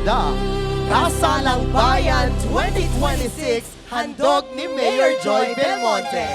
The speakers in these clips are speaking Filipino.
agenda. Kasalang Bayan 2026, handog ni Mayor Joy Belmonte.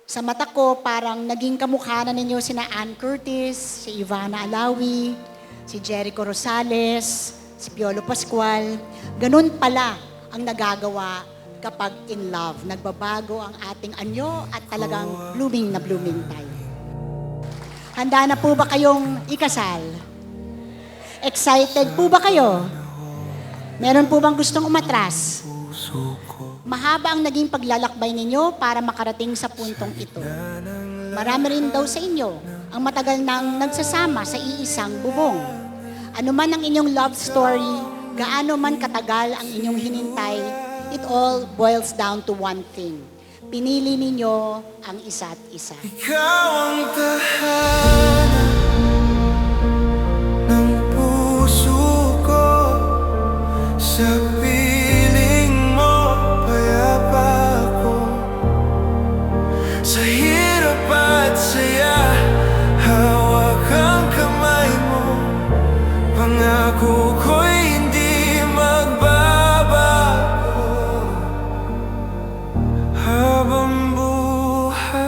Sa mata ko, parang naging kamukha na ninyo sina Ann Curtis, si Ivana Alawi, si Jericho Rosales, si Piolo Pascual. Ganun pala ang nagagawa kapag in love. Nagbabago ang ating anyo at talagang blooming na blooming tayo. Handa na po ba kayong ikasal? Excited po ba kayo? Meron po bang gustong umatras? Mahaba ang naging paglalakbay ninyo para makarating sa puntong ito. Marami rin daw sa inyo ang matagal nang nagsasama sa iisang bubong. Ano man ang inyong love story, gaano man katagal ang inyong hinintay, it all boils down to one thing. Pinili ninyo ang isa't isa. Ikaw ang tahanan ng puso ko. Sa piling mo, payapa ako. Sa hirap at saya, hawak ang kamay mo. Pangako ko'y hindi magbabago. Habang buhay,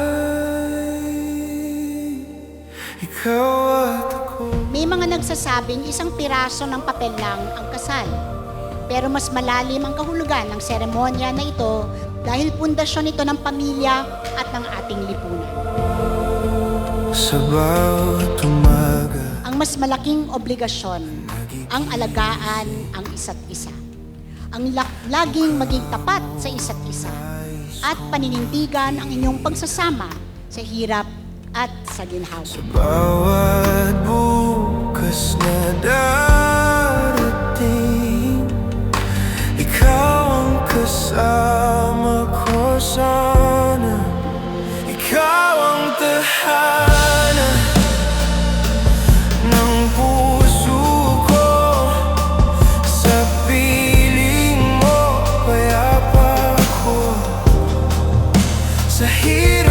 ikaw at ako. May mga nagsasabing isang piraso ng papel lang ang kasal. Pero mas malalim ang kahulugan ng seremonya na ito dahil pundasyon ito ng pamilya at ng ating lipunan. Sa bawat umaga, Ang mas malaking obligasyon, ang alagaan ang isa't isa. Ang laging maging tapat sa isa't isa at paninindigan ang inyong pagsasama sa hirap at sa ginhawa. bawat bukas na darating, ikaw ang kasama ko sana. Ikaw ang tahanan ng puso ko. Sa piling mo, payapa ako. Sa hirap